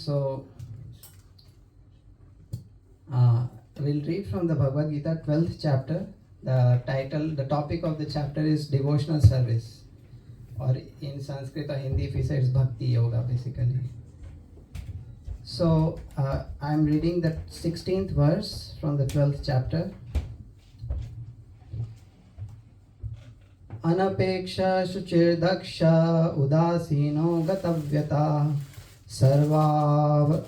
So, we'll read from the Bhagavad Gita 12th chapter. The topic of the chapter is devotional service, or in Sanskrit or Hindi if we say it's Bhakti Yoga basically. So, I'm reading the 16th verse from the 12th chapter. Anapeksha shuchirdaksha udasino gatavyata sarvarambha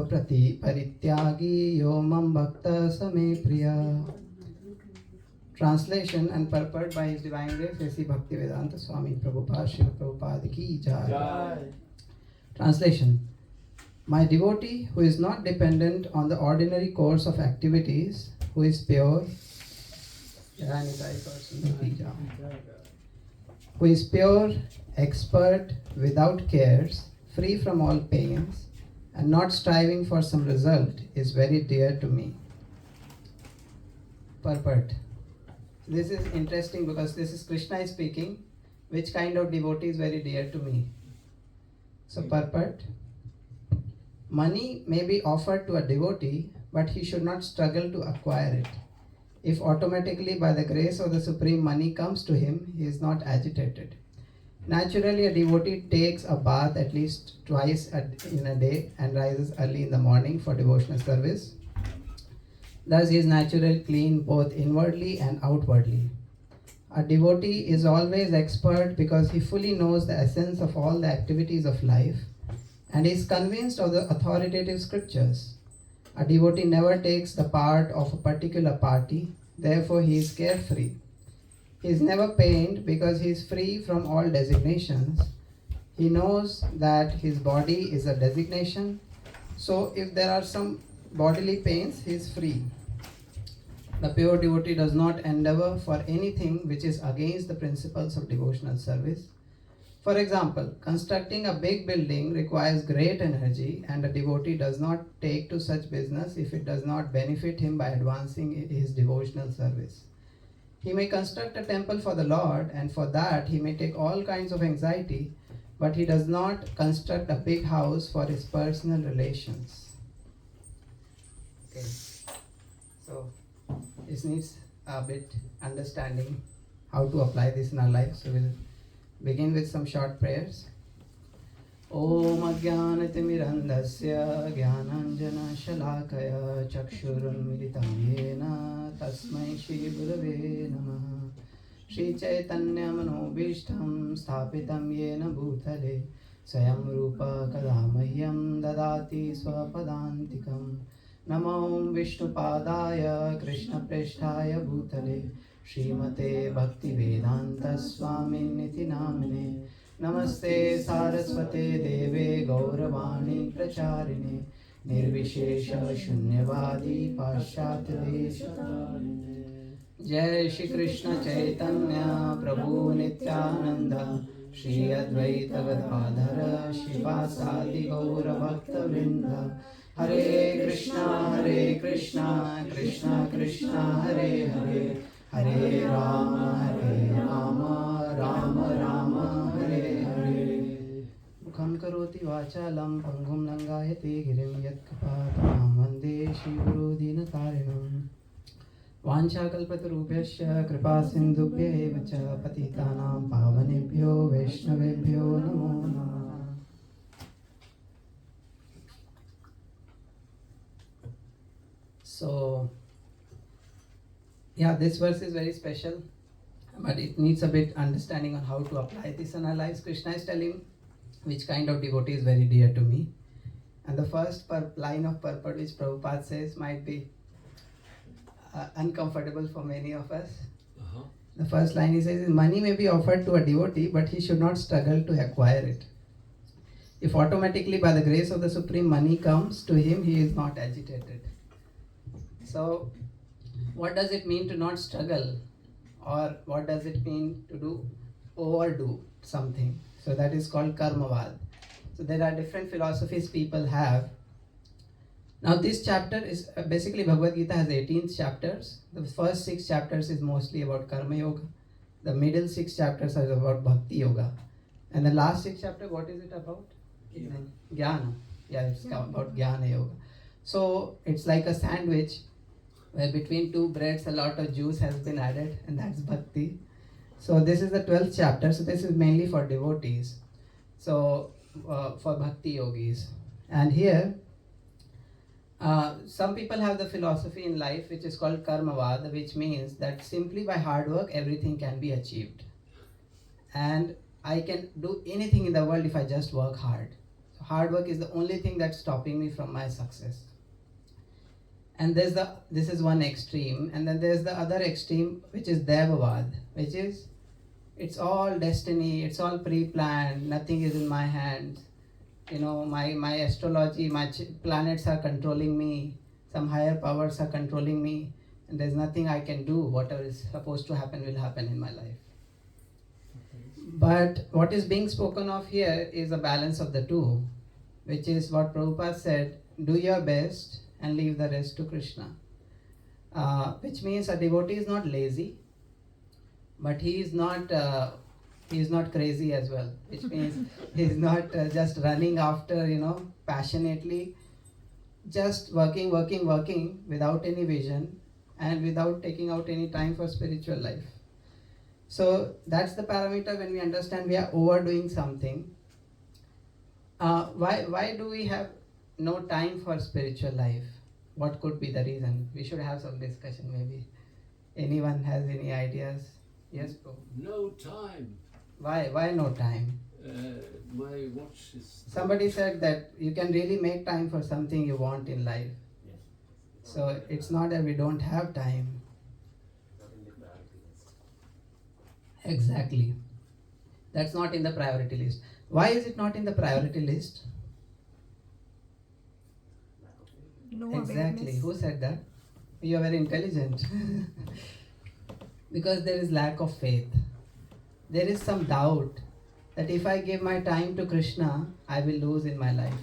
prati parityagi yomam bhakta same priya. Translation and purport by His Divine Grace A.C. Bhaktivedanta Swami Prabhupada Srila Prabhupada Ki Jai. Translation. My devotee who is not dependent on the ordinary course of activities, who is pure, who is pure, expert, without cares, free from all pains, and not striving for some result, is very dear to me. Purport. This is interesting because this is Krishna speaking. Which kind of devotee is very dear to me? So purport. Money may be offered to a devotee, but he should not struggle to acquire it. If automatically by the grace of the Supreme money comes to him, he is not agitated. Naturally, a devotee takes a bath at least twice in a day and rises early in the morning for devotional service. Thus, he is naturally clean both inwardly and outwardly. A devotee is always expert because he fully knows the essence of all the activities of life and is convinced of the authoritative scriptures. A devotee never takes the part of a particular party, therefore he is carefree. He is never pained because he is free from all designations. He knows that his body is a designation, so if there are some bodily pains, he is free. The pure devotee does not endeavor for anything which is against the principles of devotional service. For example, constructing a big building requires great energy, and a devotee does not take to such business if it does not benefit him by advancing his devotional service. He may construct a temple for the Lord, and for that he may take all kinds of anxiety, but he does not construct a big house for his personal relations. Okay, so this needs a bit understanding how to apply this in our life. So we'll begin with some short prayers. Om Ajnanatimirandhasya Jnananjana Shalakaya Chakshurunmilitam Yena Tasmai Shri Gurave Namaha. Shri Chaitanya Manobishtam Sthapitam Yena Bhutale Swayam Rupa Kadamahyam Dadati Swapadantikam. Namo Vishnupadaya Krishna Presthaya Bhutale Srimate Bhaktivedanta Swaminiti Namine. Namaste Saraswate Deve Gauravani Pracharine Nirvishesha Shunyavadi Paschatya Deshatarine. Jai Shri Krishna Chaitanya Prabhu Nityananda Shri Advaita Gadadhara Shivasadi Gaura Bhakta Vrinda. Hare Krishna Krishna Krishna Hare Hare Hare Rama Rama Rama Hare Hare. Mukham karoti vachalam pangum langayate girim yat kapatam vande Shri Guru Dinatarinam. Vanchakalpatarubhyasya kripa sindhubhya eva cha patitanam pavanebhyo vaishnavebhyo namo namah. So, yeah, this verse is very special, but it needs a bit understanding on how to apply this in our lives. Krishna is telling which kind of devotee is very dear to me. And the first line of purport which Prabhupada says might be uncomfortable for many of us. The first line he says, money may be offered to a devotee, but he should not struggle to acquire it. If automatically by the grace of the Supreme money comes to him, he is not agitated. So, what does it mean to not struggle? Or what does it mean to overdo something? So that is called karmavad. So there are different philosophies people have. Now this chapter is basically Bhagavad Gita has 18 chapters. The first 6 chapters is mostly about karma yoga. The middle 6 chapters are about bhakti yoga. And the last 6 chapter, what is it about? Jnana. Yeah, it's about Jnana Yoga. So it's like a sandwich where between two breads a lot of juice has been added, and that's Bhakti. So this is the 12th chapter, so this is mainly for devotees. So for Bhakti yogis. And here, some people have the philosophy in life which is called Karmavad, which means that simply by hard work everything can be achieved. And I can do anything in the world if I just work hard. So hard work is the only thing that's stopping me from my success. And this is one extreme, and then there's the other extreme, which is Devavad, which is it's all destiny, it's all pre-planned, nothing is in my hands. My astrology, my planets are controlling me, some higher powers are controlling me, and there's nothing I can do. Whatever is supposed to happen will happen in my life. But what is being spoken of here is a balance of the two, which is what Prabhupada said, do your best and leave the rest to Krishna. Which means a devotee is not lazy, but he is not crazy as well. Which means he is not just running after, passionately, just working without any vision and without taking out any time for spiritual life. So that's the parameter when we understand we are overdoing something. Why do we have no time for spiritual life? What could be the reason? We should have some discussion maybe. Anyone has any ideas? Yes, bro. No time. Why no time? My watch is... Somebody said that you can really make time for something you want in life. Yes. So it's not that we don't have time. Exactly. That's not in the priority list. Why is it not in the priority list? No Exactly. awareness. Who said that? You are very intelligent. Because there is lack of faith. There is some doubt that if I give my time to Krishna, I will lose in my life.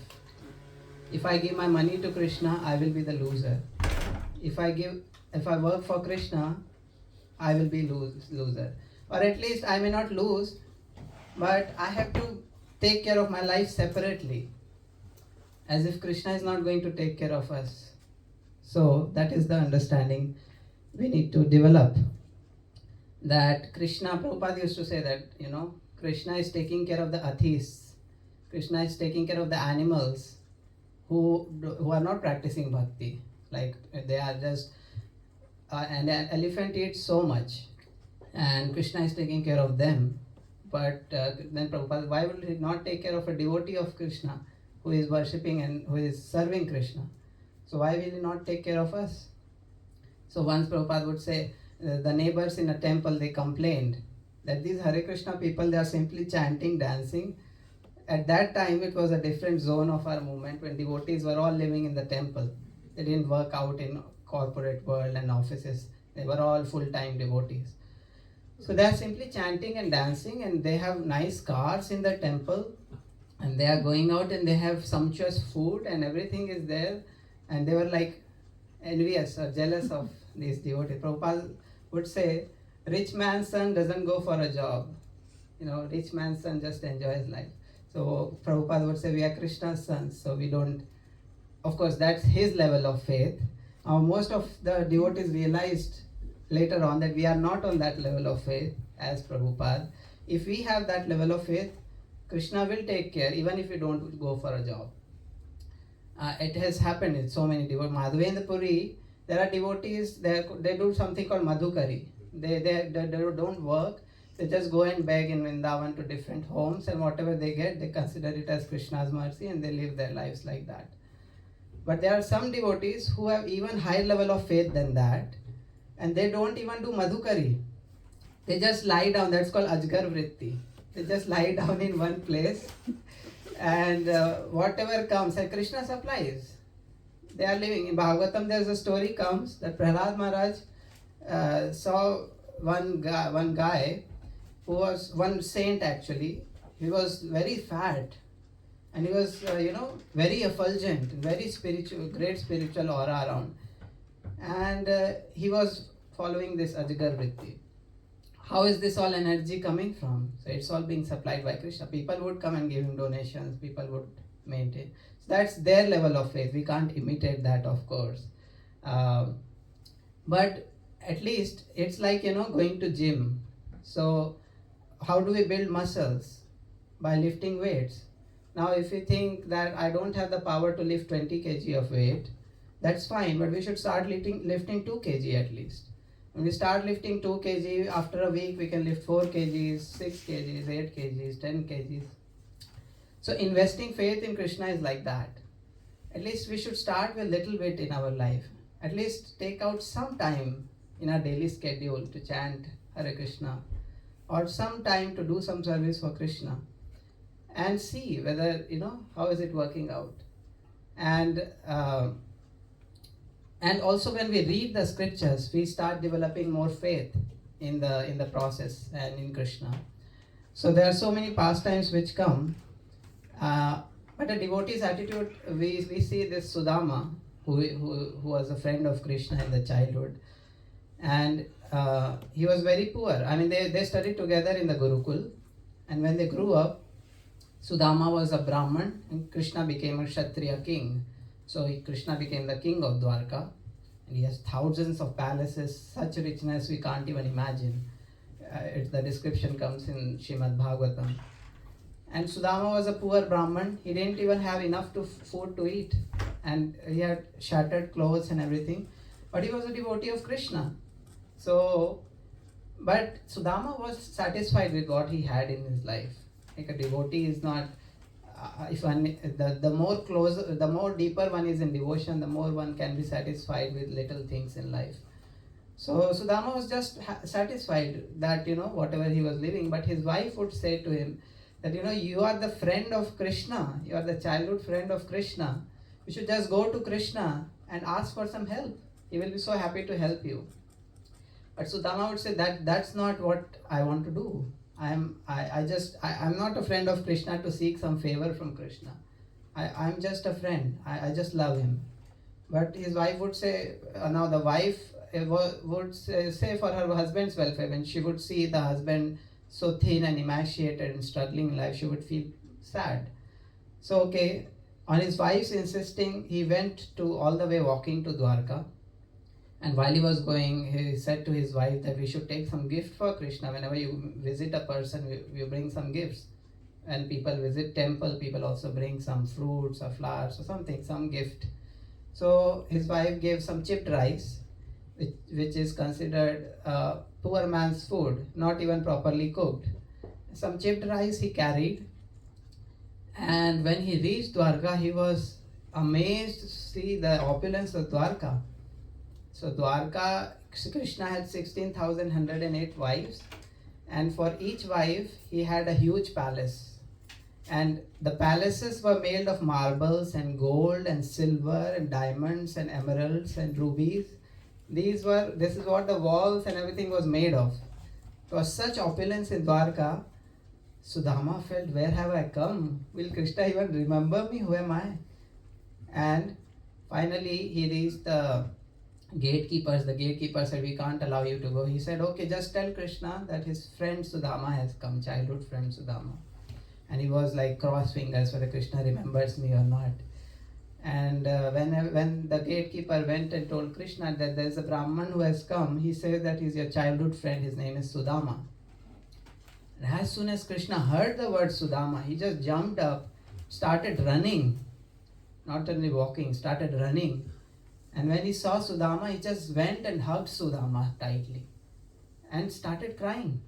If I give my money to Krishna, I will be the loser. If I work for Krishna, I will be loser. Or at least I may not lose, but I have to take care of my life separately. As if Krishna is not going to take care of us. So that is the understanding we need to develop. That Krishna, Prabhupada used to say that, Krishna is taking care of the atheists. Krishna is taking care of the animals who are not practicing bhakti. Like they are just, and an elephant eats so much. And Krishna is taking care of them. But then Prabhupada, why will he not take care of a devotee of Krishna who is worshipping and who is serving Krishna? So why will he not take care of us? So once Prabhupada would say, the neighbors in a temple, they complained that these Hare Krishna people, they are simply chanting, dancing. At that time, it was a different zone of our movement when devotees were all living in the temple. They didn't work out in corporate world and offices. They were all full-time devotees. So they are simply chanting and dancing, and they have nice cars in the temple, and they are going out and they have sumptuous food and everything is there, and they were like envious or jealous of these devotees. Prabhupada would say, rich man's son doesn't go for a job. Rich man's son just enjoys life. So Prabhupada would say, we are Krishna's sons, so we don't. Of course, that's his level of faith. Most of the devotees realized later on that we are not on that level of faith as Prabhupada. If we have that level of faith, Krishna will take care even if we don't go for a job. It has happened in so many devotees. Madhavendra Puri, there are devotees, they do something called Madhukari. They don't work, they just go and beg in Vrindavan to different homes, and whatever they get, they consider it as Krishna's mercy and they live their lives like that. But there are some devotees who have even higher level of faith than that, and they don't even do Madhukari. They just lie down, that's called Ajgar Vritti. They just lie down in one place and whatever comes, and Krishna supplies. They are living. In Bhagavatam there's a story comes that Prahlad Maharaj saw one guy who was one saint actually. He was very fat and he was very effulgent, very spiritual, great spiritual aura around. And he was following this Ajgar Vritti. how is this all energy coming from? So it's all being supplied by Krishna. People would come and give him donations, people would maintain. So that's their level of faith. We can't imitate that, of course. But at least it's like, going to gym. So how do we build muscles? By lifting weights. Now if we think that I don't have the power to lift 20 kg of weight, that's fine, but we should start lifting 2 kg at least. When we start lifting 2 kg, after a week we can lift 4 kgs, 6 kgs, 8 kgs, 10 kgs. So investing faith in Krishna is like that. At least we should start with little bit in our life. At least take out some time in our daily schedule to chant Hare Krishna, or some time to do some service for Krishna, and see whether, how is it working out. And also when we read the scriptures, we start developing more faith in the process and in Krishna. So there are so many pastimes which come, but a devotee's attitude, we see this Sudama, who was a friend of Krishna in the childhood, and he was very poor. I mean, they studied together in the Gurukul, and when they grew up, Sudama was a Brahman and Krishna became a Kshatriya king. So Krishna became the king of Dwarka, and he has thousands of palaces, such richness we can't even imagine. The description comes in Srimad Bhagavatam. And Sudama was a poor Brahman. He didn't even have enough food to eat, and he had shattered clothes and everything. But he was a devotee of Krishna. But Sudama was satisfied with what he had in his life. Like a devotee is not. The more deeper one is in devotion, the more one can be satisfied with little things in life. So Sudama was just satisfied that, whatever he was living, but his wife would say to him that, you are the friend of Krishna, you are the childhood friend of Krishna. You should just go to Krishna and ask for some help. He will be so happy to help you. But Sudama would say that's not what I want to do. I'm not a friend of Krishna to seek some favor from Krishna. I'm just a friend. I just love him. But his wife would say, now the wife would say for her husband's welfare, when she would see the husband so thin and emaciated and struggling in life, she would feel sad. So on his wife's insisting, he went to all the way walking to Dwarka. And while he was going, he said to his wife that we should take some gift for Krishna. Whenever you visit a person, you bring some gifts. When people visit temple, people also bring some fruits or flowers or something, some gift. So his wife gave some chipped rice, which is considered poor man's food, not even properly cooked. Some chipped rice he carried. And when he reached Dwarka, he was amazed to see the opulence of Dwarka. So Dwarka, Krishna had 16,108 wives, and for each wife he had a huge palace. And the palaces were made of marbles and gold and silver and diamonds and emeralds and rubies. This is what the walls and everything was made of. There was such opulence in Dwarka. Sudama felt, where have I come? Will Krishna even remember me? Who am I? And finally he reached the gatekeepers. The gatekeeper said, we can't allow you to go. He said, okay, just tell Krishna that his friend Sudama has come, childhood friend Sudama. And he was like cross fingers whether Krishna remembers me or not. And when the gatekeeper went and told Krishna that there is a Brahman who has come, he says that he's your childhood friend, his name is Sudama. And as soon as Krishna heard the word Sudama, he just jumped up, started running, not only walking, started running. And when he saw Sudama, he just went and hugged Sudama tightly and started crying.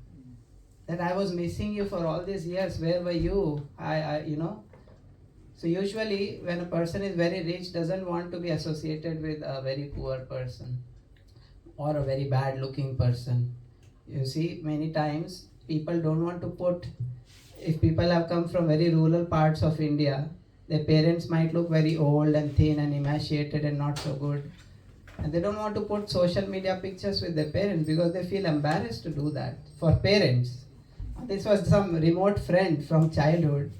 That I was missing you for all these years. Where were you? So usually when a person is very rich, doesn't want to be associated with a very poor person or a very bad looking person. You see, many times people don't want to if people have come from very rural parts of India, their parents might look very old and thin and emaciated and not so good. And they don't want to put social media pictures with their parents because they feel embarrassed to do that. For parents, this was some remote friend from childhood.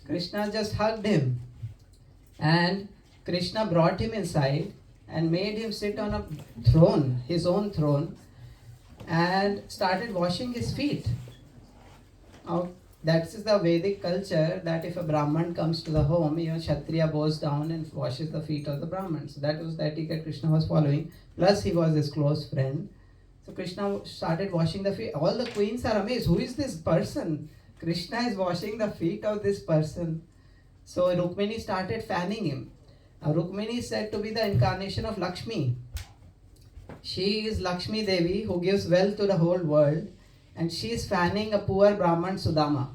Krishna just hugged him. And Krishna brought him inside and made him sit on a throne, his own throne. and started washing his feet. Now, that's the Vedic culture that if a Brahman comes to the home, even Kshatriya bows down and washes the feet of the Brahman. So that was the etiquette Krishna was following. Plus, he was his close friend. So Krishna started washing the feet. All the queens are amazed. Who is this person? Krishna is washing the feet of this person. So Rukmini started fanning him. Rukmini is said to be the incarnation of Lakshmi. She is Lakshmi Devi who gives wealth to the whole world, and she is fanning a poor Brahman Sudama.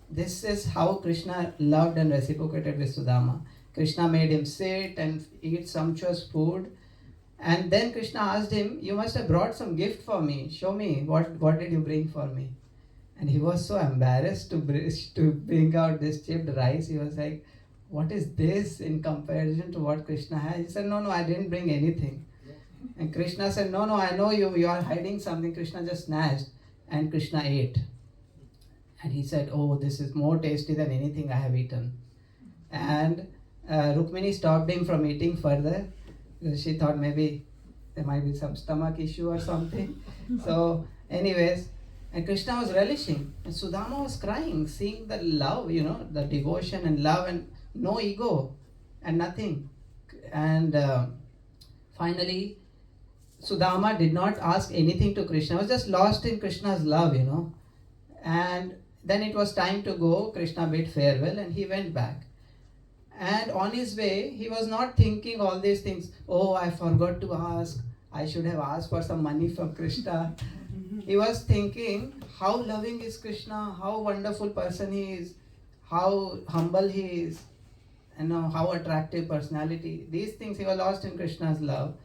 This is how Krishna loved and reciprocated with Sudama. Krishna made him sit and eat sumptuous food. And then Krishna asked him, "You must have brought some gift for me. Show me, what did you bring for me?" And he was so embarrassed to bring out this chipped rice. He was like, "What is this in comparison to what Krishna has?" He said, no, I didn't bring anything. And Krishna said, no, I know you are hiding something. Krishna just snatched and Krishna ate. And he said, "Oh, this is more tasty than anything I have eaten." And Rukmini stopped him from eating further. She thought maybe there might be some stomach issue or something. So anyways, and Krishna was relishing. And Sudama was crying, seeing the love, the devotion and love and no ego and nothing. And finally, Sudama did not ask anything to Krishna. He was just lost in Krishna's love, And then it was time to go. Krishna bid farewell and he went back. And on his way, he was not thinking all these things. "Oh, I forgot to ask. I should have asked for some money from Krishna." He was thinking how loving is Krishna, how wonderful person he is, how humble he is, and how attractive personality. These things, he was lost in Krishna's love.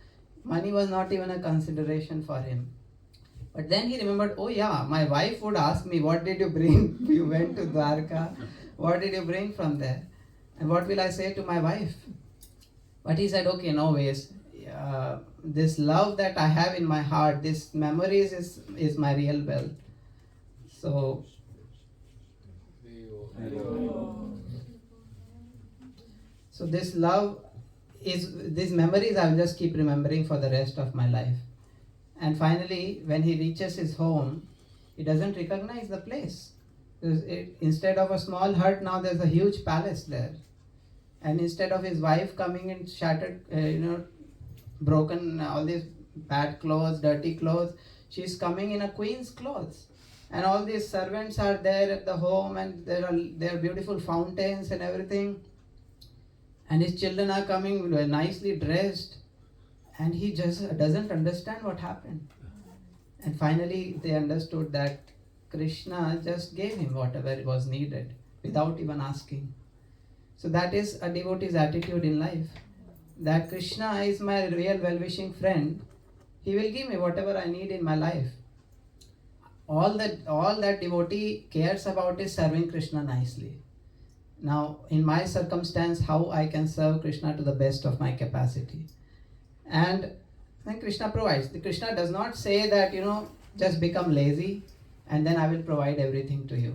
Money was not even a consideration for him. But then he remembered, "Oh yeah, my wife would ask me, what did you bring? You went to Dwarka. What did you bring from there? And what will I say to my wife?" But he said, "Okay, no ways. This love that I have in my heart, this memories is my real wealth." So, this love these memories I'll just keep remembering for the rest of my life. And finally, when he reaches his home, he doesn't recognize the place. Instead of a small hut, now there's a huge palace there. And instead of his wife coming in shattered, broken, all these bad clothes, dirty clothes, she's coming in a queen's clothes. And all these servants are there at the home, and there are beautiful fountains and everything. And his children are coming nicely dressed. And he just doesn't understand what happened. And finally, they understood that Krishna just gave him whatever was needed without even asking. So that is a devotee's attitude in life. That Krishna is my real well-wishing friend. He will give me whatever I need in my life. All that devotee cares about is serving Krishna nicely. Now, in my circumstance, how I can serve Krishna to the best of my capacity. And then Krishna provides. Krishna does not say that, just become lazy and then I will provide everything to you.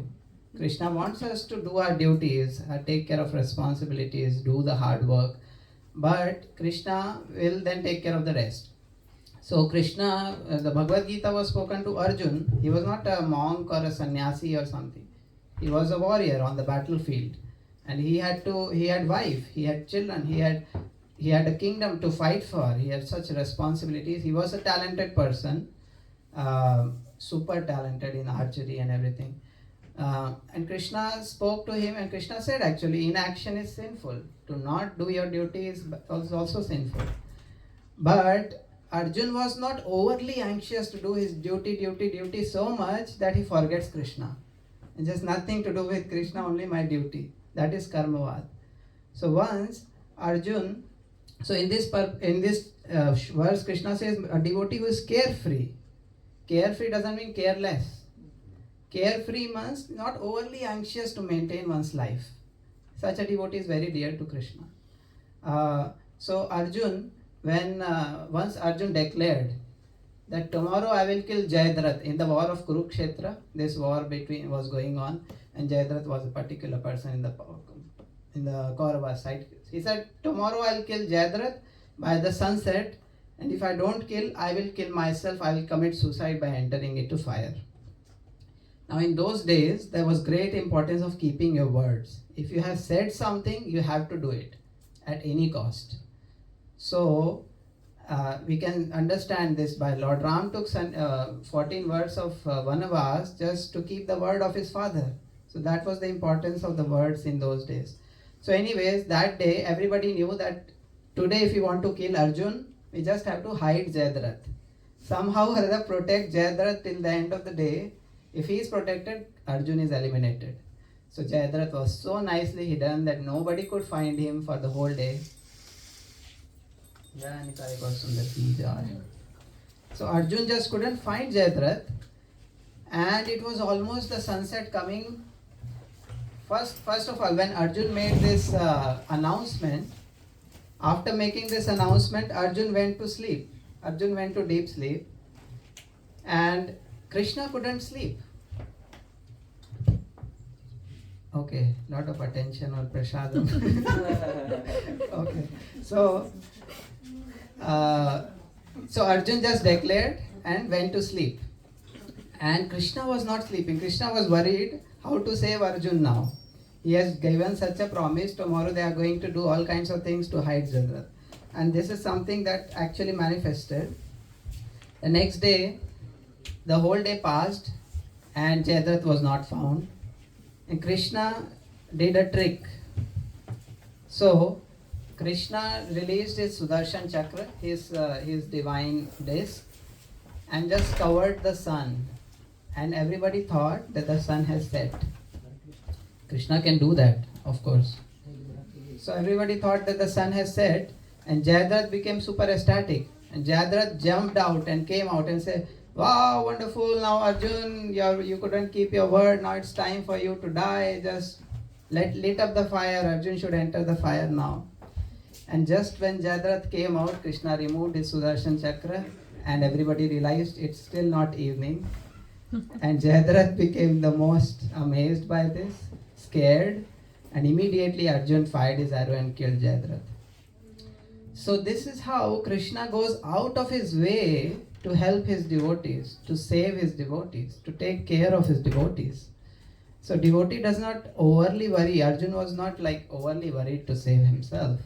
Krishna wants us to do our duties, take care of responsibilities, do the hard work. But Krishna will then take care of the rest. So Krishna, the Bhagavad Gita was spoken to Arjun. He was not a monk or a sannyasi or something. He was a warrior on the battlefield. And he had wife, he had children, he had a kingdom to fight for. He had such responsibilities. He was a talented person, super talented in archery and everything. And Krishna spoke to him, and Krishna said, actually, inaction is sinful. To not do your duty is also sinful. But Arjun was not overly anxious to do his duty so much that he forgets Krishna. It's just nothing to do with Krishna, only my duty. That is karmavad. So once Arjun, in this verse, Krishna says a devotee who is carefree. Carefree doesn't mean careless. Carefree means not overly anxious to maintain one's life. Such a devotee is very dear to Krishna. So Arjun, when once Arjun declared that tomorrow I will kill Jayadratha in the war of Kurukshetra, this war was going on, and Jayadratha was a particular person in the Kaurava side. He said, tomorrow I'll kill Jayadratha by the sunset, And if I don't kill, I will kill myself, I will commit suicide by entering into fire. Now in those days, there was great importance of keeping your words. If you have said something, you have to do it at any cost. So we can understand this by Lord Ram took 14 words of Vanavas just to keep the word of his father. So that was the importance of the words in those days. So anyways, that day everybody knew that today if we want to kill Arjun, we just have to hide Jayadratha. Somehow or other protect Jayadratha till the end of the day. If he is protected, Arjun is eliminated. So Jayadratha was so nicely hidden that nobody could find him for the whole day. So Arjun just couldn't find Jayadratha, and it was almost the sunset coming. First of all, when Arjun made this announcement, after making this announcement, Arjun went to sleep. Arjun went to deep sleep, and Krishna couldn't sleep. Okay, lot of attention on prasadam. Okay, so Arjun just declared and went to sleep. And Krishna was not sleeping. Krishna was worried how to save Arjun now. He has given such a promise, tomorrow they are going to do all kinds of things to hide Jayadratha. And this is something that actually manifested. The next day, the whole day passed and Jayadratha was not found. And Krishna did a trick. So, Krishna released his Sudarshan Chakra, his divine disc, and just covered the sun. And everybody thought that the sun has set. Krishna can do that, of course. So everybody thought that the sun has set, and Jayadratha became super ecstatic. And Jayadratha jumped out and came out and said, "Wow, wonderful, now Arjun, you couldn't keep your word, now it's time for you to die. Just lit up the fire, Arjun should enter the fire now." And just when Jayadratha came out, Krishna removed his Sudarshan Chakra, and everybody realized it's still not evening. And Jayadratha became the most amazed by this, scared, and immediately Arjun fired his arrow and killed Jayadratha. So this is how Krishna goes out of his way to help his devotees, to save his devotees, to take care of his devotees. So devotee does not overly worry. Arjun was not like overly worried to save himself.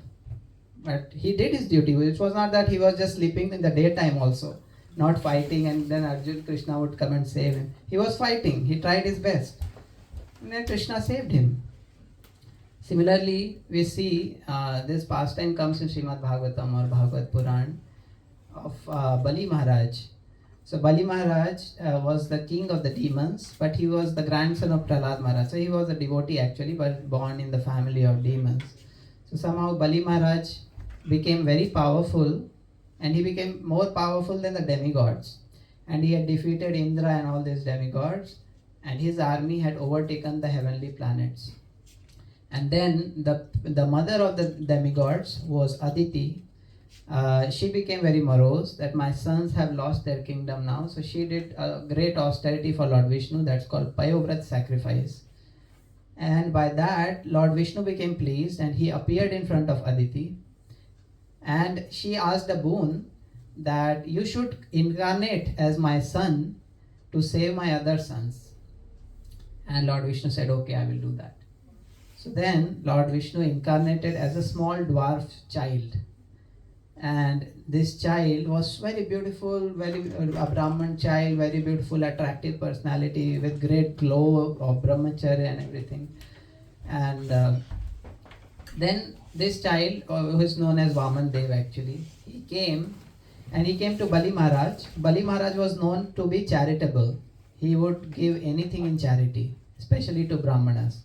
But he did his duty. It was not that he was just sleeping in the daytime also, not fighting, and then Arjun, Krishna would come and save him. He was fighting. He tried his best. And then Krishna saved him. Similarly, we see this pastime comes in Srimad Bhagavatam or Bhagavad Puran of Bali Maharaj. So Bali Maharaj was the king of the demons, but he was the grandson of Prahlad Maharaj. So he was a devotee actually, but born in the family of demons. So somehow Bali Maharaj became very powerful, and he became more powerful than the demigods. And he had defeated Indra and all these demigods, and his army had overtaken the heavenly planets. And then the mother of the demigods was Aditi. She became very morose that my sons have lost their kingdom now. So she did a great austerity for Lord Vishnu, that's called Payovrat sacrifice. And by that, Lord Vishnu became pleased and he appeared in front of Aditi. And she asked a boon that you should incarnate as my son to save my other sons. And Lord Vishnu said, okay, I will do that. So then Lord Vishnu incarnated as a small dwarf child. And this child was very beautiful, a Brahman child, very beautiful, attractive personality with great glow of brahmacharya and everything. And then this child, who is known as Vaman Dev actually, he came to Bali Maharaj. Bali Maharaj was known to be charitable. He would give anything in charity, especially to Brahmanas.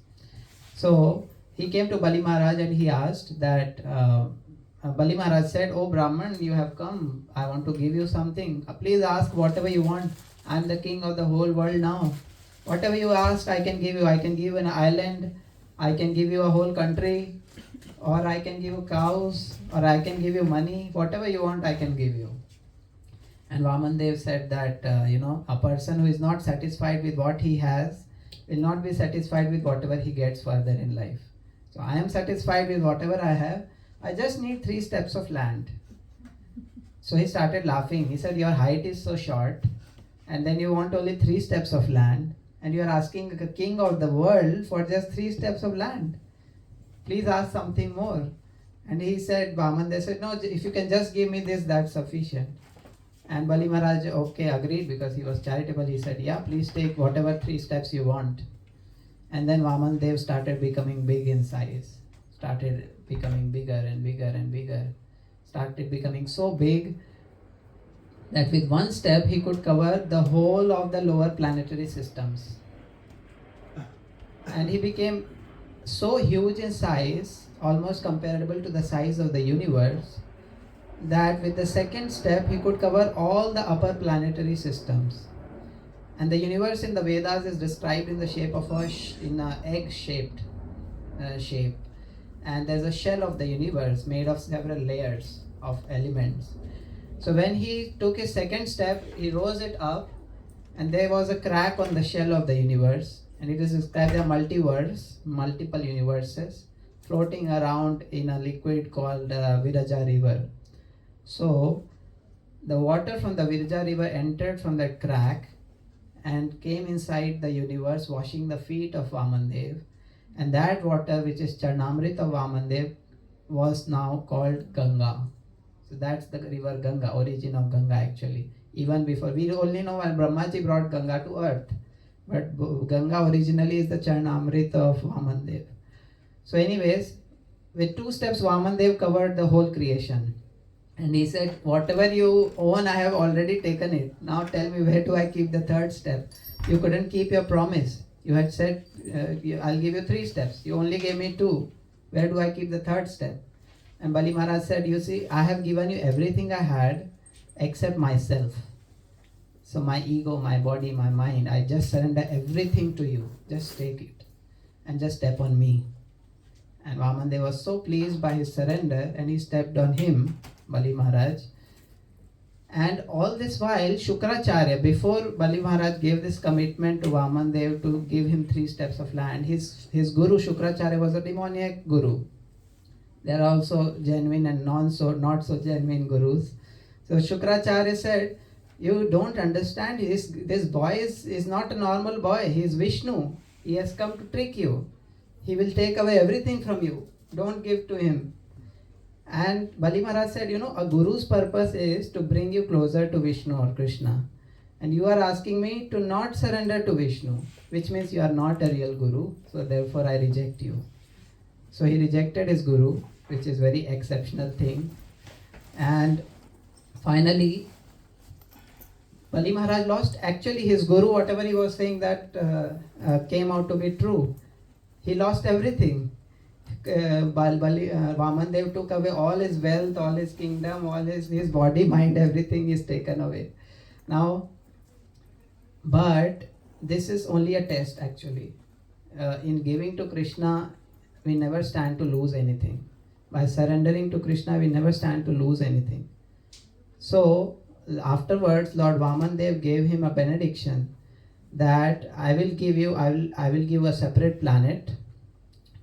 So he came to Bali Maharaj and he asked that, Bali Maharaj said, "Oh Brahman, you have come. I want to give you something. Please ask whatever you want. I am the king of the whole world now. Whatever you ask, I can give you. I can give you an island. I can give you a whole country. Or I can give you cows. Or I can give you money. Whatever you want, I can give you." And Vaman Dev said that, a person who is not satisfied with what he has will not be satisfied with whatever he gets further in life. So I am satisfied with whatever I have. I just need 3 steps of land. So he started laughing. He said, your height is so short, and then you want only 3 steps of land, and you are asking the king of the world for just 3 steps of land. Please ask something more. And he said, Vaman, they said, no, if you can just give me this, that's sufficient. And Bali Maharaj, okay, agreed, because he was charitable. He said, yeah, please take whatever 3 steps you want. And then Vaman Dev started becoming big in size, started becoming bigger and bigger and bigger, started becoming so big that with 1 step he could cover the whole of the lower planetary systems. And he became so huge in size, almost comparable to the size of the universe, that with the 2nd step he could cover all the upper planetary systems. And the universe in the Vedas is described in the shape of in a egg-shaped shape. And there's a shell of the universe made of several layers of elements. So when he took his 2nd step, he rose it up, and there was a crack on the shell of the universe. And it is described as multiverse, multiple universes, floating around in a liquid called Viraja river. So the water from the Viraja river entered from that crack and came inside the universe, washing the feet of Vamandev. And that water, which is Charnamrita of Vamandev, was now called Ganga. So that's the river Ganga, origin of Ganga actually. Even before, we only know when Brahmaji brought Ganga to earth. But Ganga originally is the Charnamrita of Vamandev. So anyways, with 2 steps, Vamandev covered the whole creation. And he said, whatever you own, I have already taken it. Now tell me, where do I keep the 3rd step? You couldn't keep your promise. You had said, I'll give you 3 steps. You only gave me 2. Where do I keep the 3rd step? And Bali Maharaj said, you see, I have given you everything I had except myself. So my ego, my body, my mind, I just surrender everything to you. Just take it and just step on me. And Vamandev was so pleased by his surrender, and he stepped on him, Bali Maharaj. And all this while, Shukracharya, before Bali Maharaj gave this commitment to Vamandev to give him 3 steps of land, his guru Shukracharya was a demoniac guru. There are also genuine and not so genuine gurus. So Shukracharya said, you don't understand, this boy is not a normal boy, he is Vishnu. He has come to trick you. He will take away everything from you. Don't give to him. And Bali Maharaj said, a guru's purpose is to bring you closer to Vishnu or Krishna. And you are asking me to not surrender to Vishnu, which means you are not a real guru, so therefore I reject you. So he rejected his guru, which is very exceptional thing. And finally, Bali Maharaj lost actually his guru, whatever he was saying that came out to be true. He lost everything. Vamandev took away all his wealth, all his kingdom, all his body, mind, everything is taken away. Now, but this is only a test actually. In giving to Krishna, we never stand to lose anything. By surrendering to Krishna, we never stand to lose anything. So, afterwards, Lord Vamandev gave him a benediction that I will give you a separate planet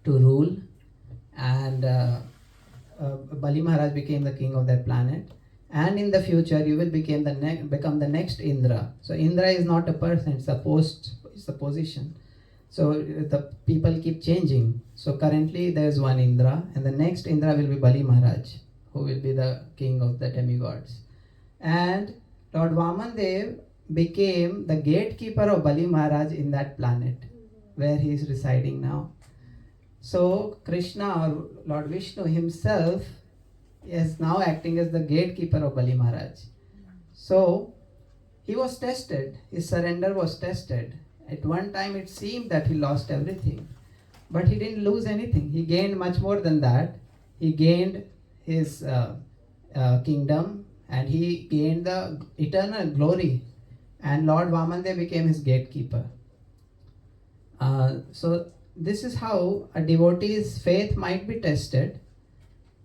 to rule, and Bali Maharaj became the king of that planet. And in the future, you will become the next Indra. So Indra is not a person; it's a position. So the people keep changing. So currently there is one Indra, and the next Indra will be Bali Maharaj, who will be the king of the demigods. And Lord Vamandev became the gatekeeper of Bali Maharaj in that planet where he is residing now. So Krishna or Lord Vishnu himself is now acting as the gatekeeper of Bali Maharaj. So he was tested, his surrender was tested. At one time it seemed that he lost everything, but he didn't lose anything. He gained much more than that. He gained his kingdom, and he gained the eternal glory, and Lord Vamandev became his gatekeeper. So this is how a devotee's faith might be tested,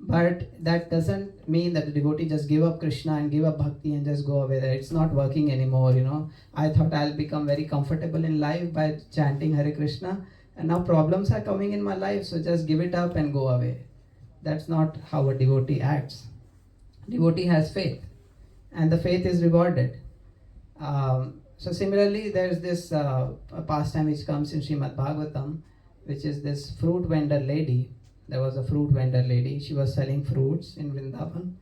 but that doesn't mean that the devotee just give up Krishna and give up bhakti and just go away there. It's not working anymore, I thought I'll become very comfortable in life by chanting Hare Krishna, and now problems are coming in my life, so just give it up and go away. That's not how a devotee acts. Devotee has faith. and the faith is rewarded. So similarly, there's this pastime which comes in Srimad Bhagavatam, which is this fruit vendor lady. There was a fruit vendor lady. She was selling fruits in Vrindavan,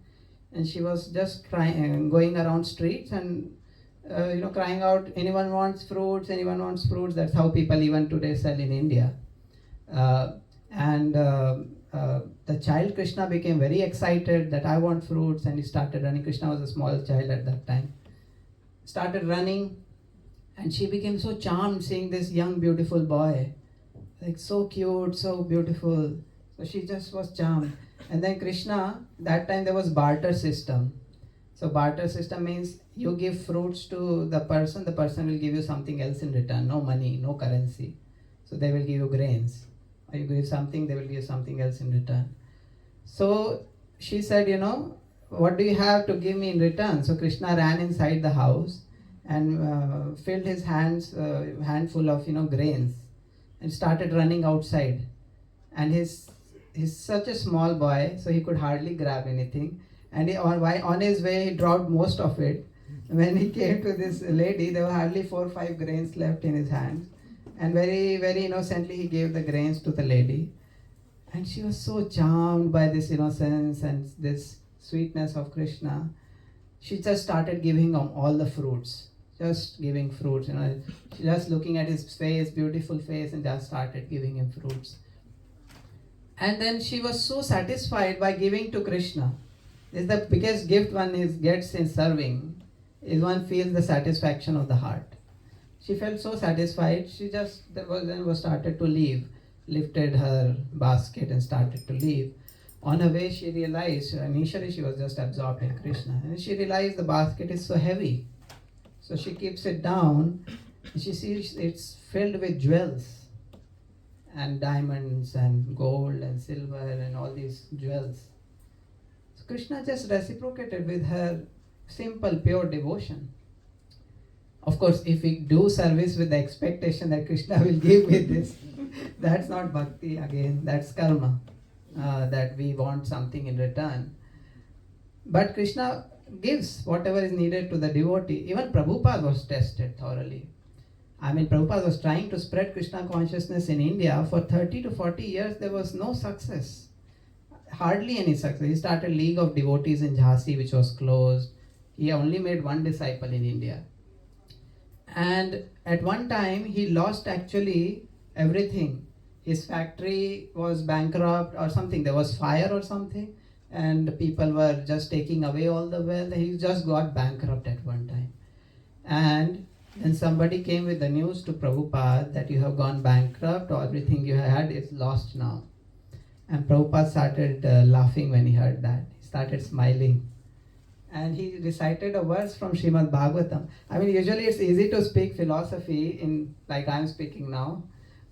and she was just crying, going around streets and crying out, "Anyone wants fruits? Anyone wants fruits?" That's how people even today sell in India. Uh, and the child Krishna became very excited that I want fruits, and he started running. Krishna was a small child at that time. Started running, and she became so charmed seeing this young beautiful boy, like so cute, so beautiful. So she just was charmed. And then Krishna, that time there was barter system. So barter system means you give fruits to the person will give you something else in return. No money, no currency. So they will give you grains. Or you give something, they will give something else in return. So she said, what do you have to give me in return? So Krishna ran inside the house and filled his handful of grains and started running outside. And he's such a small boy, so he could hardly grab anything. And on his way, he dropped most of it. When he came to this lady, there were hardly 4 or 5 grains left in his hands. And very, very innocently, he gave the grains to the lady. And she was so charmed by this innocence and this sweetness of Krishna. She just started giving him all the fruits. Just giving fruits, just looking at his face, beautiful face, and just started giving him fruits. And then she was so satisfied by giving to Krishna. Is the biggest gift one gets in serving, is one feels the satisfaction of the heart. She felt so satisfied, she just was started to leave, lifted her basket and started to leave. On her way, she realized, initially she was just absorbed in Krishna, and she realized the basket is so heavy. So she keeps it down, and she sees it's filled with jewels, and diamonds, and gold, and silver, and all these jewels. So Krishna just reciprocated with her simple, pure devotion. Of course, if we do service with the expectation that Krishna will give me this, that's not bhakti again, that's karma, that we want something in return. But Krishna gives whatever is needed to the devotee. Even Prabhupada was tested thoroughly. Prabhupada was trying to spread Krishna consciousness in India. For 30 to 40 years, there was no success. Hardly any success. He started League of Devotees in Jhansi, which was closed. He only made one disciple in India. And at one time, he lost actually everything. His factory was bankrupt or something. There was fire or something. And people were just taking away all the wealth. He just got bankrupt at one time. And then somebody came with the news to Prabhupada that you have gone bankrupt, or everything you had is lost now. And Prabhupada started laughing when he heard that. He started smiling. And he recited a verse from Srimad Bhagavatam. Usually it's easy to speak philosophy in like I'm speaking now.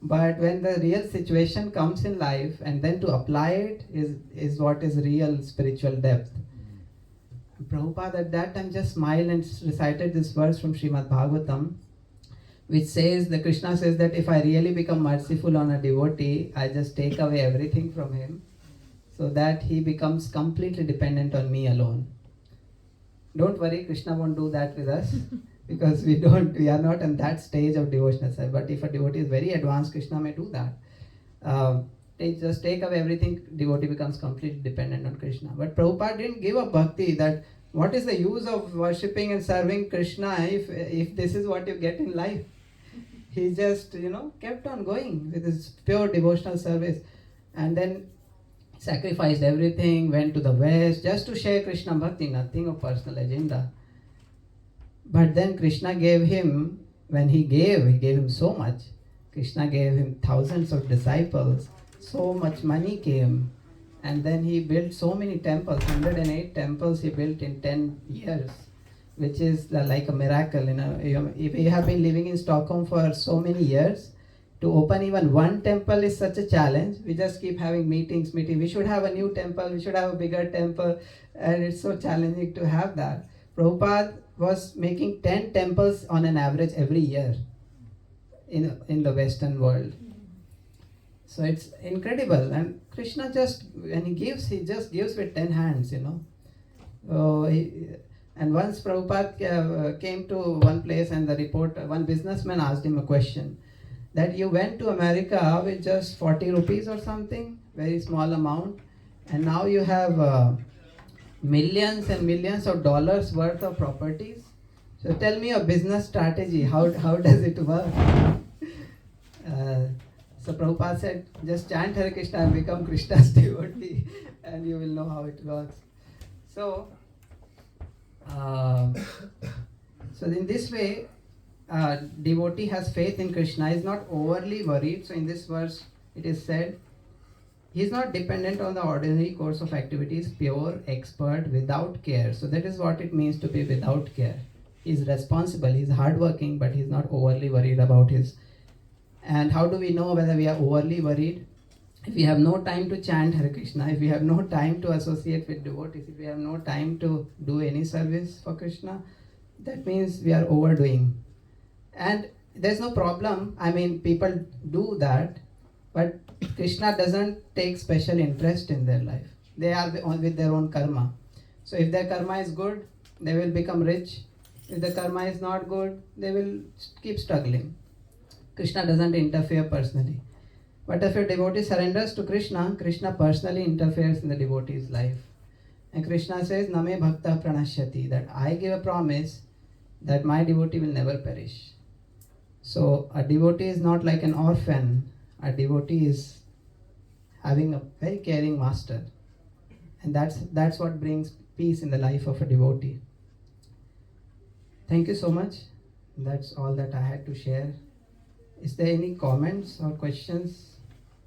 But when the real situation comes in life and then to apply it is what is real spiritual depth. Prabhupada at that time just smiled and recited this verse from Srimad Bhagavatam, which says, the Krishna says that if I really become merciful on a devotee, I just take away everything from him so that he becomes completely dependent on me alone. Don't worry, Krishna won't do that with us. Because we are not in that stage of devotional service. But if a devotee is very advanced, Krishna may do that. Just take away everything, devotee becomes completely dependent on Krishna. But Prabhupada didn't give up bhakti, that what is the use of worshipping and serving Krishna if this is what you get in life? He just, kept on going with his pure devotional service. And then sacrificed everything, went to the West just to share Krishna bhakti, nothing of personal agenda. But then Krishna gave him, when he gave him so much. Krishna gave him thousands of disciples, so much money came. And then he built so many temples, 108 temples he built in 10 years, which is like a miracle. If you have been living in Stockholm for so many years, to open even one temple is such a challenge. We just keep having meetings. We should have a new temple, we should have a bigger temple, and it's so challenging to have that. Prabhupada was making 10 temples on an average every year in the Western world. So it's incredible. And Krishna just, when he just gives with 10 hands, And once Prabhupada came to one place and one businessman asked him a question that you went to America with just 40 rupees or something, very small amount, and now you have millions and millions of dollars worth of properties. So tell me your business strategy. How does it work? So Prabhupada said, just chant Hare Krishna and become Krishna's devotee, and you will know how it works. So, so in this way, devotee has faith in Krishna, is not overly worried. So in this verse, it is said, he is not dependent on the ordinary course of activities, pure, expert, without care. So that is what it means to be without care. He is responsible, he is hardworking, but he is not overly worried about his. And how do we know whether we are overly worried? If we have no time to chant Hare Krishna, if we have no time to associate with devotees, if we have no time to do any service for Krishna, that means we are overdoing. And there's no problem. I mean, people do that, but Krishna doesn't take special interest in their life. They are with their own karma. So if their karma is good, they will become rich. If the karma is not good, they will keep struggling. Krishna doesn't interfere personally. But if a devotee surrenders to Krishna, Krishna personally interferes in the devotee's life. And Krishna says, Name Bhakta Pranashyati, that I give a promise that my devotee will never perish. So a devotee is not like an orphan. A devotee is having a very caring master. And that's what brings peace in the life of a devotee. Thank you so much. That's all that I had to share. Is there any comments or questions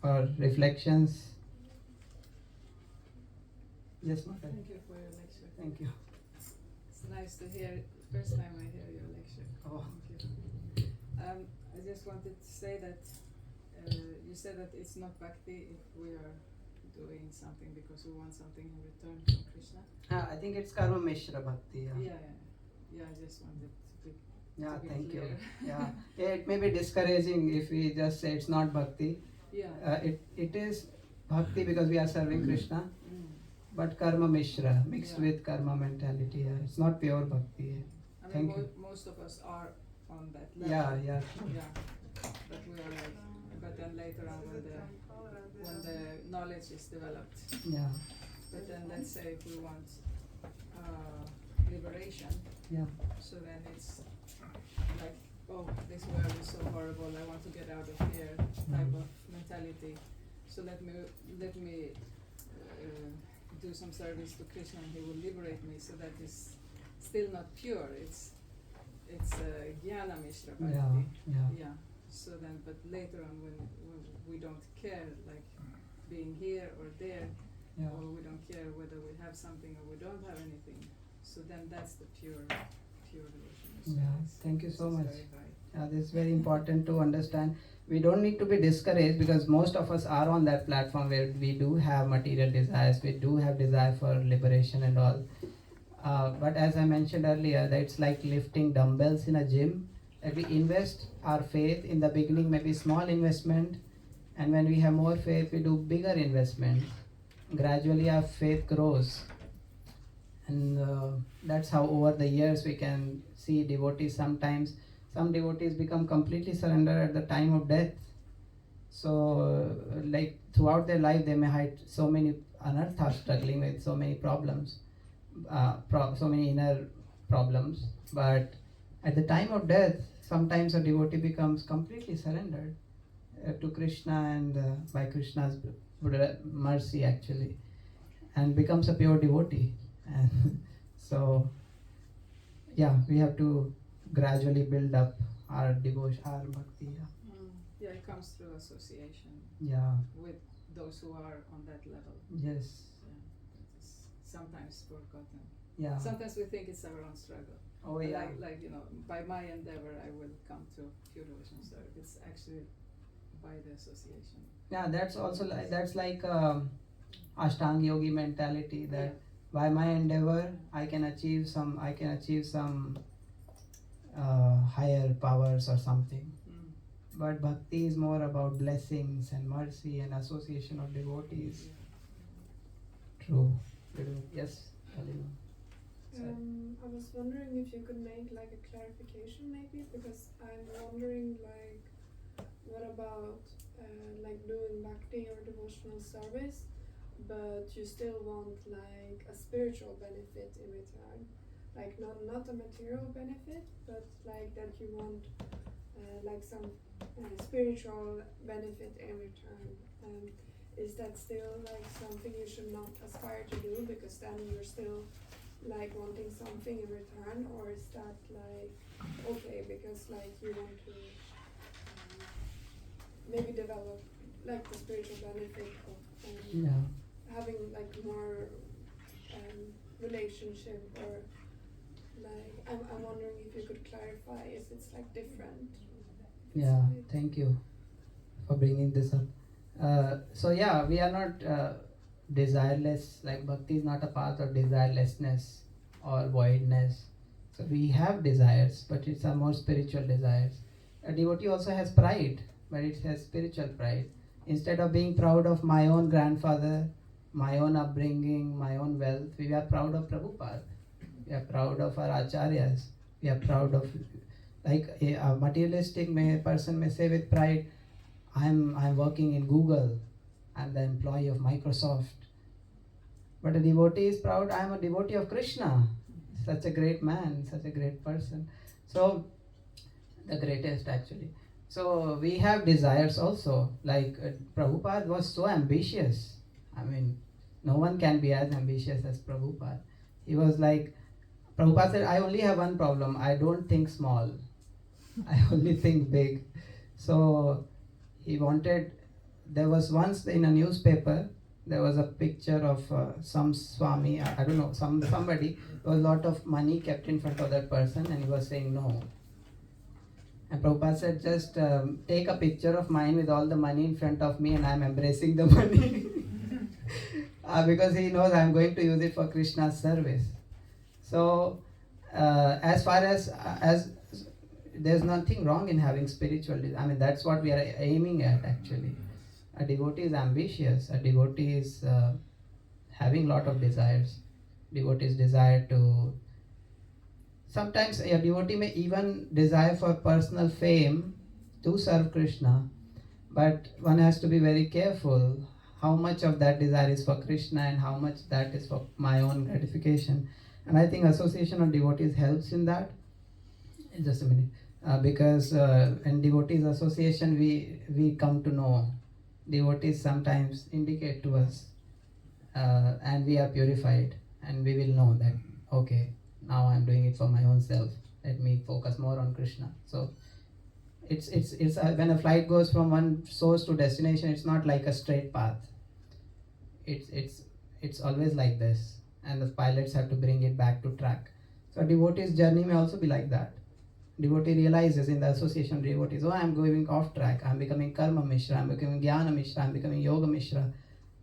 or reflections? Yes, Mata. Thank you for your lecture. Thank you. It's nice to hear. First time I hear your lecture. Oh. Thank you. I just wanted to say that you said that it's not bhakti if we are doing something because we want something in return from Krishna. I think it's Karma Mishra Bhakti. Yeah. I just wanted to be. Yeah, to be thank you. clear. Yeah, it may be discouraging if we just say it's not bhakti. Yeah. It is bhakti because we are serving Krishna, but karma mishra, mixed with karma mentality. Yeah. It's not pure bhakti. I mean, Thank you. most of us are on that level. Yeah. Yeah. But we are like, but then later on when the knowledge is developed. Yeah. But then let's say if we want liberation. Yeah. So then it's like, oh, this world is so horrible, I want to get out of here type of mentality. So let me do some service to Krishna and he will liberate me. So that is still not pure. It's Jnana Mishra Bhakti. Yeah. So then, but later on when we don't care, like being here or there, or we don't care whether we have something or we don't have anything. So then that's the pure devotion. Yeah. Thank you so much. Very high. This is very important to understand. We don't need to be discouraged because most of us are on that platform where we do have material desires, we do have desire for liberation and all. But as I mentioned earlier, that it's like lifting dumbbells in a gym. That we invest our faith in the beginning, maybe small investment, and when we have more faith, we do bigger investment. Gradually, our faith grows, and that's how over the years we can see devotees. Sometimes some devotees become completely surrendered at the time of death. So, like throughout their life, they may hide so many anarthas, struggling with so many problems, so many inner problems. But at the time of death, sometimes a devotee becomes completely surrendered to Krishna and by Krishna's mercy actually, and becomes a pure devotee. And so, yeah, we have to gradually build up our devotion, our bhakti. Yeah, it comes through association. Yeah. With those who are on that level. Yes. Yeah, it is sometimes forgotten. Yeah. Sometimes we think it's our own struggle. Oh yeah. Like by my endeavor, I will come to pure devotion service. It's actually by the association. Yeah, that's also like Ashtanga yogi mentality that by my endeavor I can achieve some higher powers or something. But bhakti is more about blessings and mercy and association of devotees. True. Yes, Halima. I was wondering if you could make like a clarification maybe, because I'm wondering like what about like doing bhakti or devotional service, but you still want like a spiritual benefit in return, like not a material benefit, but like that you want like some spiritual benefit in return. Is that still like something you should not aspire to do, because then you're still like wanting something in return, or is that like okay because like you want to maybe develop like the spiritual benefit of having like more relationship, or like I'm wondering if you could clarify if it's like different. Yeah, thank you for bringing this up. So yeah, we are not desireless, like bhakti is not a path of desirelessness or voidness. So we have desires, but it's a more spiritual desires. A devotee also has pride, but it has spiritual pride. Instead of being proud of my own grandfather, my own upbringing, my own wealth, we are proud of Prabhupada. We are proud of our acharyas. We are proud of, like a materialistic person may say with pride, I'm working in Google, I'm the employee of Microsoft. But a devotee is proud, I'm a devotee of Krishna. Such a great man, such a great person. So, the greatest actually. So, we have desires also. Like Prabhupada was so ambitious. I mean, no one can be as ambitious as Prabhupada. He was like, Prabhupada said, I only have one problem, I don't think small. I only think big. So, he wanted, there was once in a newspaper, there was a picture of some Swami, I don't know, somebody, there was a lot of money kept in front of that person, and he was saying no. And Prabhupada said, just take a picture of mine with all the money in front of me, and I'm embracing the money. Because he knows I'm going to use it for Krishna's service. So, as far as there's nothing wrong in having spiritual I mean, that's what we are aiming at actually. A devotee is ambitious. A devotee is having lot of desires. Devotees desire to... Sometimes a devotee may even desire for personal fame to serve Krishna. But one has to be very careful how much of that desire is for Krishna and how much that is for my own gratification. And I think association of devotees helps in that. Just a minute. Because in devotees association we come to know. Devotees sometimes indicate to us and we are purified, and we will know that okay, now I am doing it for my own self, let me focus more on Krishna. So it's when a flight goes from one source to destination, it's not like a straight path. It's always like this, and the pilots have to bring it back to track. So a devotee's journey may also be like that. Devotee realizes in the association of devotees, oh, I'm going off track, I'm becoming Karma Mishra, I'm becoming Jnana Mishra, I'm becoming Yoga Mishra.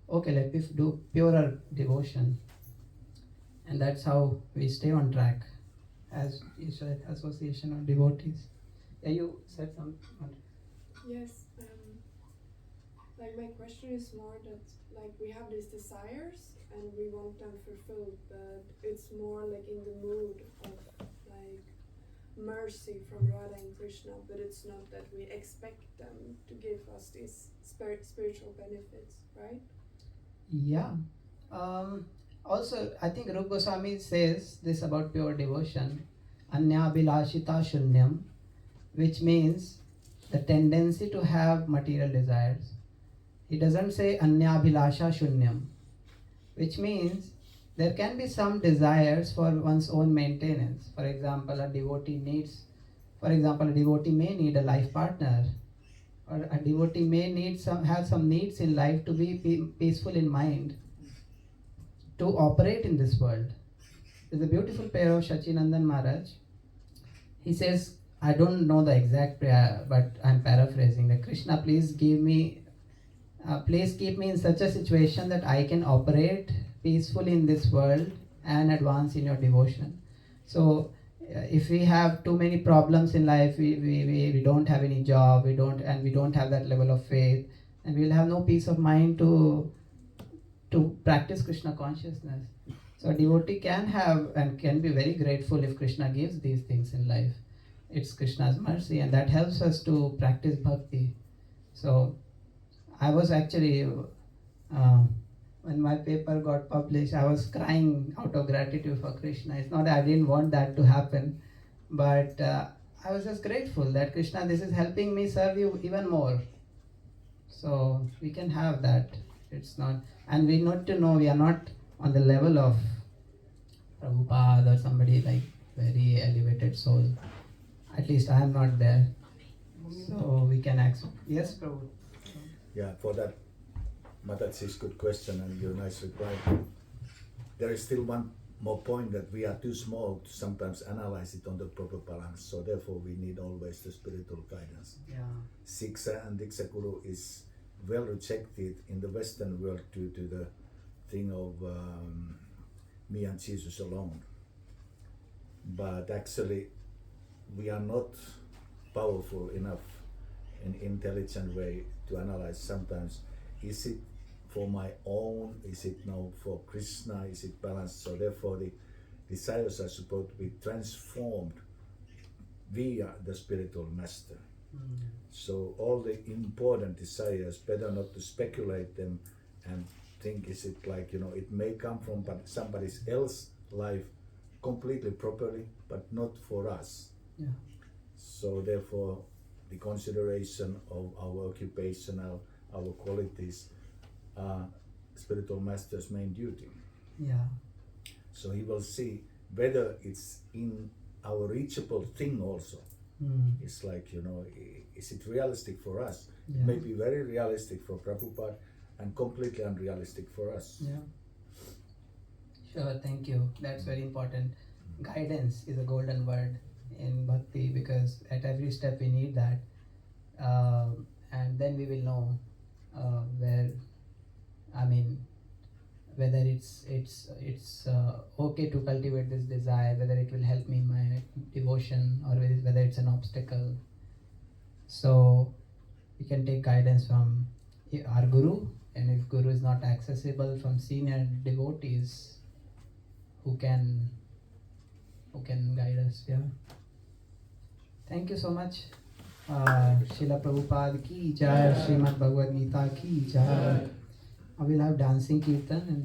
Okay, let me do purer devotion. And that's how we stay on track as association of devotees. Yeah, you said something. Yes, like my question is more that like we have these desires and we want them fulfilled, but it's more like in the mood of like mercy from Radha and Krishna, but it's not that we expect them to give us these spiritual benefits, right? Yeah. Also, I think Rupa Goswami says this about pure devotion, Anya Bilashita Shunyam, which means the tendency to have material desires. He doesn't say Anya Bilasha Shunyam, which means there can be some desires for one's own maintenance. For example, a devotee may need a life partner, or a devotee may have some needs in life to be peaceful in mind, to operate in this world. There's a beautiful prayer of Shachinandan Maharaj. He says, I don't know the exact prayer, but I'm paraphrasing, that Krishna, please keep me in such a situation that I can operate peacefully in this world and advance in your devotion. So if we have too many problems in life, we don't have any job, we don't have that level of faith, and we'll have no peace of mind to practice Krishna consciousness. So devotee can have and can be very grateful if Krishna gives these things in life. It's Krishna's mercy, and that helps us to practice bhakti. So I was actually, when my paper got published, I was crying out of gratitude for Krishna. It's not that I didn't want that to happen, but I was just grateful that Krishna, this is helping me serve you even more. So we can have that. It's not, and we need to know we are not on the level of Prabhupada or somebody like very elevated soul. At least I am not there. So we can accept. Yes, Prabhu. Yeah, for that, Mataji's good question and your nice reply. There is still one more point that we are too small to sometimes analyze it on the proper balance. So therefore, we need always the spiritual guidance. Yeah. Siksha and Diksha Guru is well rejected in the Western world due to the thing of me and Jesus alone. But actually, we are not powerful enough in intelligent way to analyze sometimes, is it for my own, is it now for Krishna, is it balanced? So therefore the desires are supposed to be transformed via the spiritual master. So all the important desires, better not to speculate them and think, is it like, it may come from somebody else's life completely properly, but not for us. Yeah. So therefore, the consideration of our occupational, our qualities are spiritual master's main duty. Yeah. So he will see whether it's in our reachable thing also. It's like, is it realistic for us? Yeah. It may be very realistic for Prabhupada and completely unrealistic for us. Yeah. Sure, thank you. That's very important. Guidance is a golden word in bhakti because at every step we need that. And then we will know whether it's okay to cultivate this desire, whether it will help me in my devotion or whether it's an obstacle. So we can take guidance from our guru, and if guru is not accessible, from senior devotees who can guide us. Yeah. Thank you so much. Srila Prabhupada ki jai, Srimad Bhagavad Gita ki jai. I will have dancing kirtan and